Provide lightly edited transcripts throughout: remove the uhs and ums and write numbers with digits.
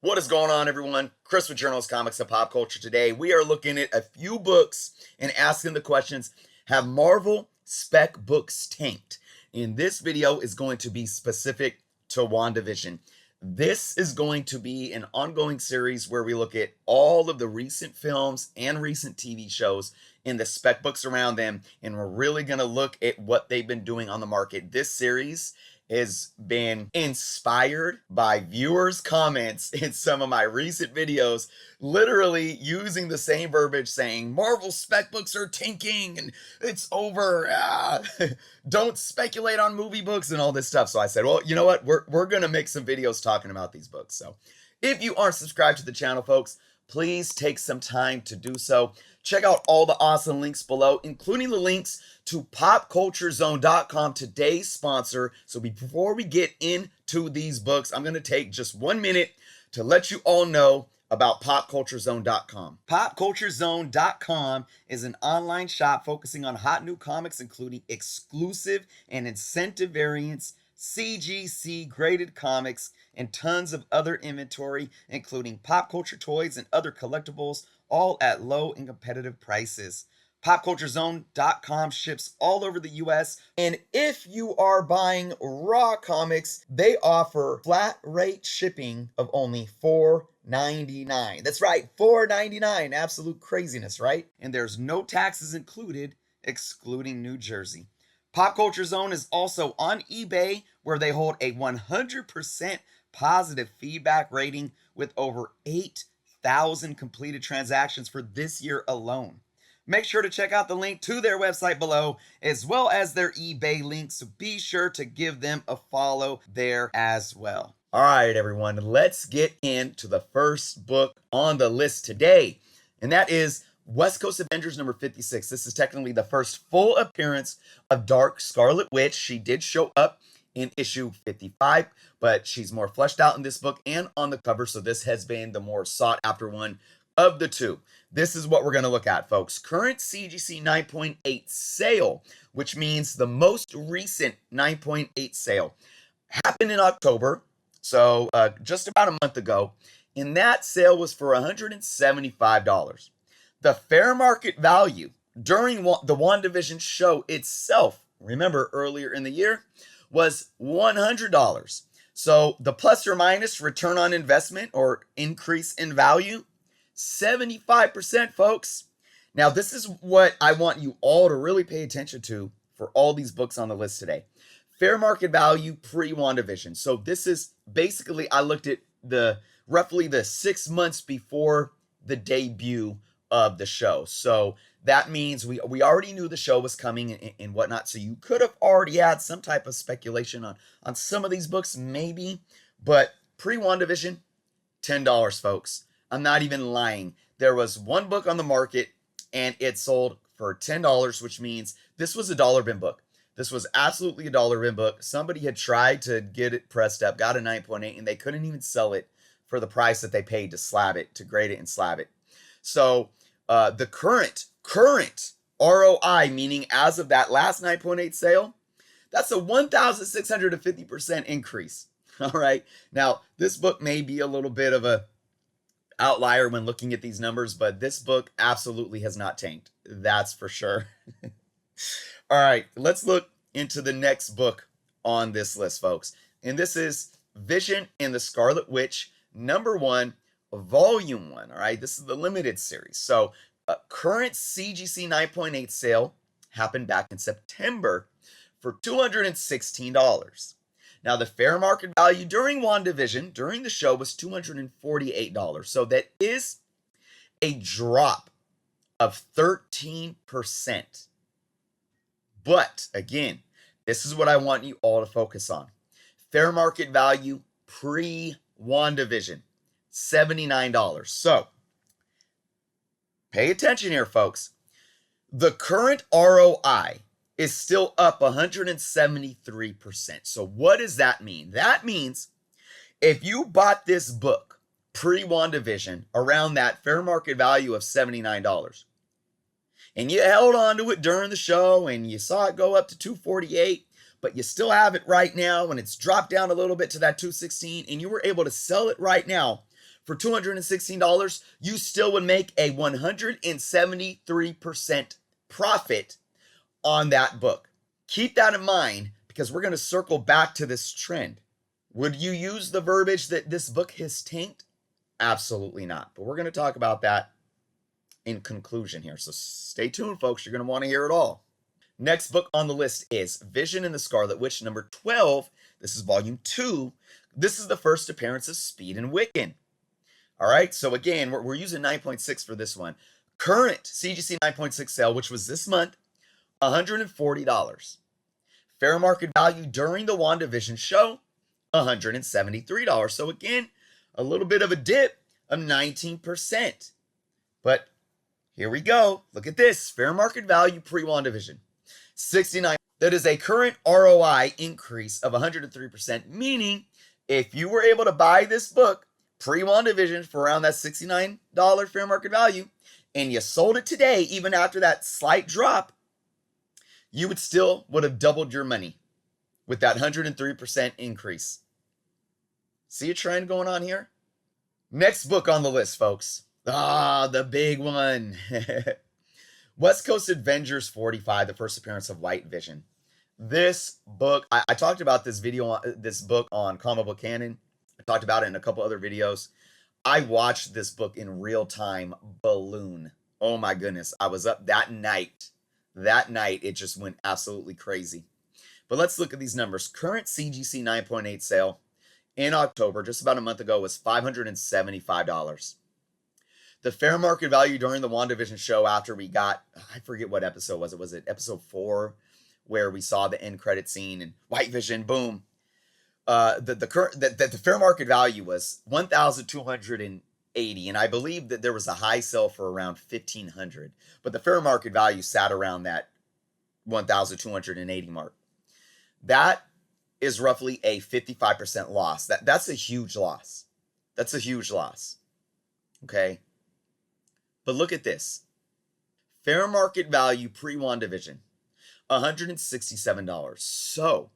What is going on, everyone? Chris with Journals, Comics, and Pop Culture. Today, we are looking at a few books and asking the questions, have Marvel spec books tanked? In this video is going to be specific to WandaVision. This is going to be an ongoing series where we look at all of the recent films and recent TV shows and the spec books around them, and we're really going to look at what they've been doing on the market. This series has been inspired by viewers' comments in some of my recent videos, literally using the same verbiage saying Marvel spec books are tanking and it's over. Don't speculate on movie books and all this stuff. So I said, well, you know what? We're going to make some videos talking about these books. So if you aren't subscribed to the channel, folks, please take some time to do so. Check out all the awesome links below, including the links to popculturezone.com, today's sponsor. So before we get into these books, I'm going to take just 1 minute to let you all know about popculturezone.com. Popculturezone.com is an online shop focusing on hot new comics, including exclusive and incentive variants, CGC graded comics, and tons of other inventory, including pop culture toys and other collectibles, all at low and competitive prices. PopCultureZone.com ships all over the US, and if you are buying raw comics, they offer flat rate shipping of only $4.99. That's right, $4.99. Absolute craziness, right? And there's no taxes included, excluding New Jersey. Pop Culture Zone is also on eBay, where they hold a 100% positive feedback rating with over 8,000 completed transactions for this year alone. Make sure to check out the link to their website below, as well as their eBay link, so be sure to give them a follow there as well. All right, everyone, let's get into the first book on the list today, and that is West Coast Avengers number 56. This is technically the first full appearance of Dark Scarlet Witch. She did show up in issue 55, but she's more fleshed out in this book and on the cover, so this has been the more sought after one of the two. This is what we're going to look at, folks. Current CGC 9.8 sale, which means the most recent 9.8 sale, happened in October, so just about a month ago, and that sale was for $175. The fair market value during the WandaVision show itself, remember earlier in the year, was $100. So the plus or minus return on investment or increase in value, 75%, folks. Now, this is what I want you all to really pay attention to for all these books on the list today. Fair market value pre-WandaVision. So this is basically, I looked at roughly the 6 months before the debut of the show. So that means we already knew the show was coming and whatnot. So you could have already had some type of speculation on some of these books, maybe. But pre-WandaVision, $10, folks. I'm not even lying. There was one book on the market and it sold for $10, which means this was a dollar bin book. This was absolutely a dollar bin book. Somebody had tried to get it pressed up, got a 9.8, and they couldn't even sell it for the price that they paid to slab it, to grade it and slab it. So the current ROI, meaning as of that last 9.8 sale, that's a 1,650% increase. All right. Now, this book may be a little bit of a outlier when looking at these numbers, but this book absolutely has not tanked. That's for sure. All right, let's look into the next book on this list, folks. And this is Vision and the Scarlet Witch, number 1, volume 1. All right, this is the limited series. So current CGC 9.8 sale happened back in September for $216. Now, the fair market value during WandaVision, during the show, was $248. So that is a drop of 13%. But again, this is what I want you all to focus on. Fair market value pre-WandaVision, $79. So pay attention here, folks. The current ROI is still up 173%. So what does that mean? That means if you bought this book pre-WandaVision around that fair market value of $79, and you held on to it during the show and you saw it go up to $248, but you still have it right now and it's dropped down a little bit to that $216, and you were able to sell it right now for $216, you still would make a 173% profit on that book. Keep that in mind because we're going to circle back to this trend. Would you use the verbiage that this book has tanked? Absolutely not. But we're going to talk about that in conclusion here. So stay tuned, folks. You're going to want to hear it all. Next book on the list is Vision and the Scarlet Witch, number 12. This is volume 2. This is the first appearance of Speed and Wiccan. All right, so again, we're using 9.6 for this one. Current CGC 9.6 sale, which was this month, $140. Fair market value during the WandaVision show, $173. So again, a little bit of a dip of 19%. But here we go. Look at this. Fair market value pre-WandaVision, 69. That is a current ROI increase of 103%, meaning if you were able to buy this book pre-WandaVision for around that $69 fair market value, and you sold it today, even after that slight drop, you would have doubled your money with that 103% increase. See a trend going on here? Next book on the list, folks. The big one. West Coast Avengers 45, the first appearance of White Vision. This book, I talked about this book on Comic Book Canon. I talked about it in a couple other videos. I watched this book in real time balloon. Oh my goodness. I was up that night. That night, it just went absolutely crazy. But let's look at these numbers. Current CGC 9.8 sale in October, just about a month ago, was $575. The fair market value during the WandaVision show after we got, I forget what episode was it. Was it episode 4 where we saw the end credit scene and White Vision, boom. The fair market value was $1,280, and I believe that there was a high sale for around $1,500, but the fair market value sat around that $1,280 mark. That is roughly a 55% loss. That's a huge loss. That's a huge loss. Okay. But look at this. Fair market value pre-WandaVision, $167. So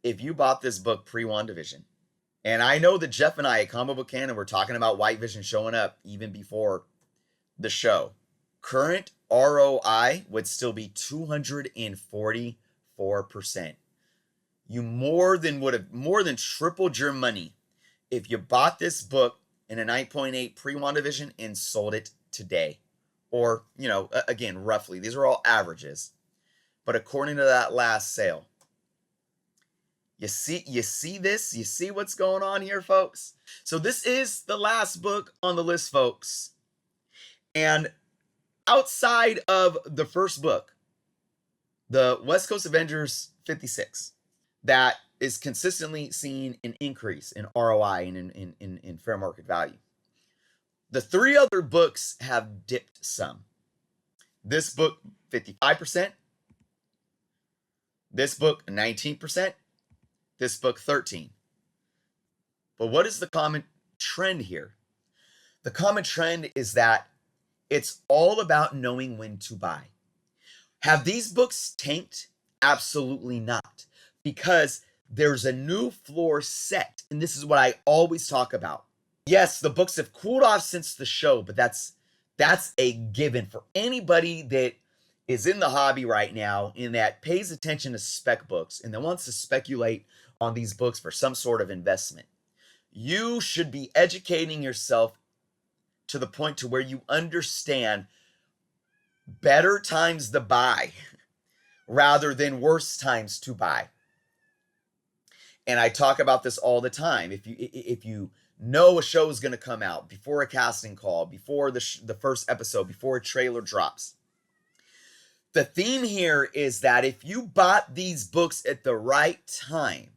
if you bought this book pre-WandaVision, and I know that Jeff and I at Comic Book Canon were talking about White Vision showing up even before the show, current ROI would still be 244%. You more than tripled your money if you bought this book in a 9.8 pre-WandaVision and sold it today. Or, again, roughly, these are all averages. But according to that last sale, you see this? You see what's going on here, folks? So this is the last book on the list, folks. And outside of the first book, the West Coast Avengers 56, that is consistently seeing an increase in ROI and in fair market value. The 3 other books have dipped some. This book, 55%. This book, 19%. This book, 13%. But what is the common trend here? The common trend is that it's all about knowing when to buy. Have these books tanked? Absolutely not. Because there's a new floor set. And this is what I always talk about. Yes, the books have cooled off since the show, but that's a given for anybody that is in the hobby right now and that pays attention to spec books and that wants to speculate on these books for some sort of investment. You should be educating yourself to the point to where you understand better times to buy rather than worse times to buy. And I talk about this all the time. If you know a show is going to come out before a casting call, before the first episode, before a trailer drops, the theme here is that if you bought these books at the right time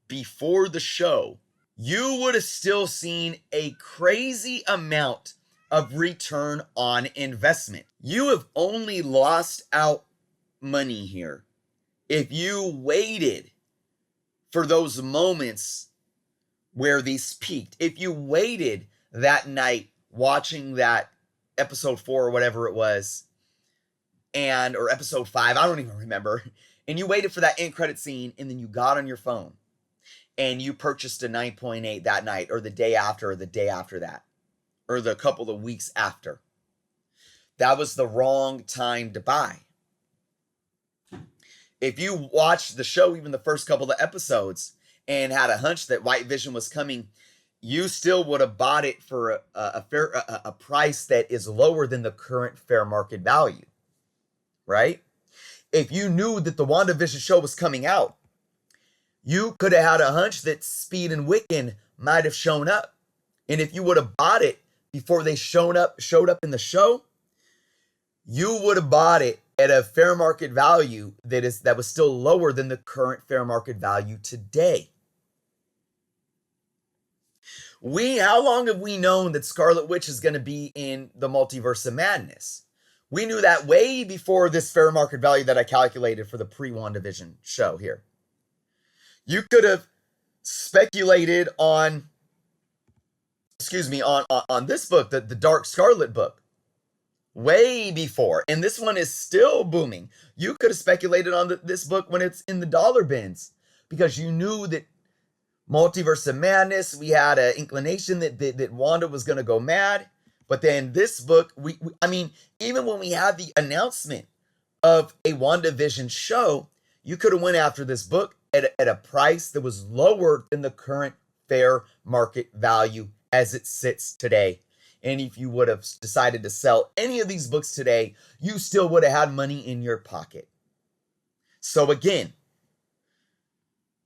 before the show, you would have still seen a crazy amount of return on investment. You have only lost out money here if you waited for those moments where these peaked. If you waited that night watching that episode 4 or whatever it was, or episode 5, I don't even remember, and you waited for that end credit scene and then you got on your phone and you purchased a 9.8 that night or the day after or the day after that or the couple of weeks after. That was the wrong time to buy. If you watched the show, even the first couple of episodes, and had a hunch that White Vision was coming, you still would have bought it for a price that is lower than the current fair market value, right? If you knew that the WandaVision show was coming out, you could have had a hunch that Speed and Wiccan might have shown up. And if you would have bought it before they showed up in the show, you would have bought it at a fair market value that was still lower than the current fair market value today. How long have we known that Scarlet Witch is going to be in the Multiverse of Madness? We knew that way before this fair market value that I calculated for the pre-WandaVision show here. You could have speculated on this book, the Dark Scarlet book, way before. And this one is still booming. You could have speculated on this book when it's in the dollar bins because you knew that Multiverse of Madness, we had an inclination that Wanda was going to go mad. But then this book, even when we had the announcement of a WandaVision show, you could have went after this book at a price that was lower than the current fair market value as it sits today. And if you would have decided to sell any of these books today, you still would have had money in your pocket. So again,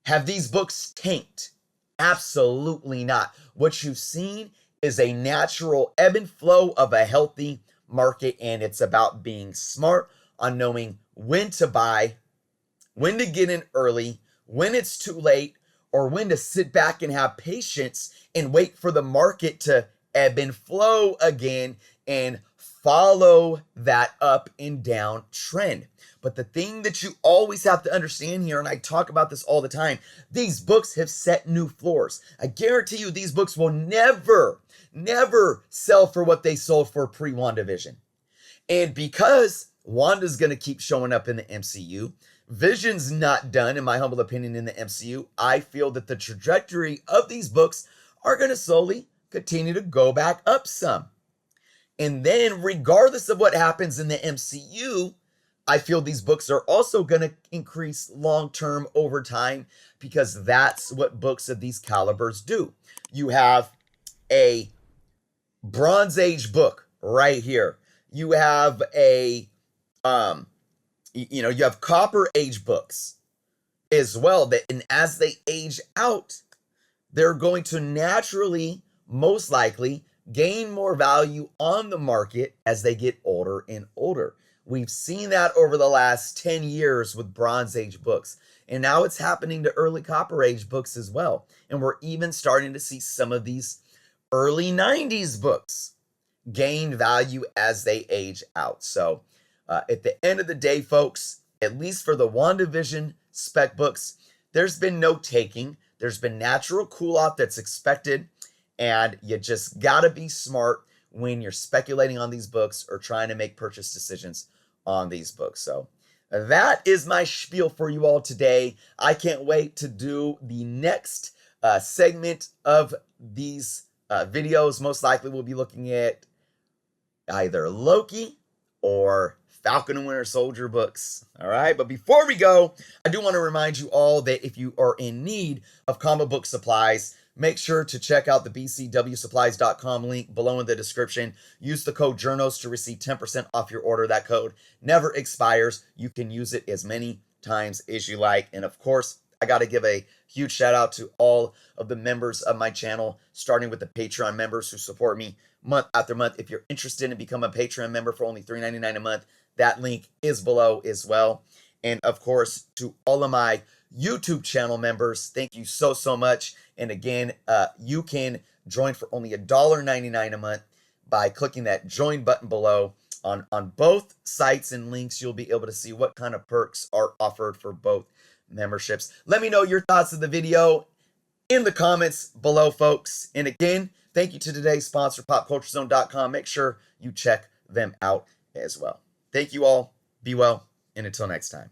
have these books tanked? Absolutely not. What you've seen is a natural ebb and flow of a healthy market, and it's about being smart on knowing when to buy, when to get in early, when it's too late, or when to sit back and have patience and wait for the market to ebb and flow again and follow that up and down trend. But the thing that you always have to understand here, and I talk about this all the time, these books have set new floors. I guarantee you these books will never sell for what they sold for pre-WandaVision. And because Wanda's going to keep showing up in the MCU, Vision's not done, in my humble opinion, in the MCU, I feel that the trajectory of these books are going to slowly continue to go back up some. And then regardless of what happens in the MCU, I feel these books are also going to increase long-term over time because that's what books of these calibers do. You have a Bronze Age book right here. You have you have Copper Age books as well and as they age out, they're going to naturally, most likely, gain more value on the market as they get older and older. We've seen that over the last 10 years with Bronze Age books. And now it's happening to early Copper Age books as well. And we're even starting to see some of these early 90s books gain value as they age out. So at the end of the day, folks, at least for the WandaVision spec books, there's been no taking. There's been natural cool off that's expected. And you just got to be smart when you're speculating on these books or trying to make purchase decisions on these books. So that is my spiel for you all today. I can't wait to do the next segment of these videos. Most likely we'll be looking at either Loki or Falcon and Winter Soldier books. All right. But before we go, I do want to remind you all that if you are in need of comic book supplies, make sure to check out the bcwsupplies.com link below in the description. Use the code JOURNOS to receive 10% off your order. That code never expires. You can use it as many times as you like. And of course, I got to give a huge shout out to all of the members of my channel, starting with the Patreon members who support me month after month. If you're interested in becoming a Patreon member for only $3.99 a month, that link is below as well. And of course, to all of my YouTube channel members, thank you so much. And again, you can join for only $1.99 a month by clicking that join button below. On both sites and links, you'll be able to see what kind of perks are offered for both memberships. Let me know your thoughts of the video in the comments below, folks. And again, thank you to today's sponsor, popculturezone.com. Make sure you check them out as well. Thank you all. Be well. And until next time.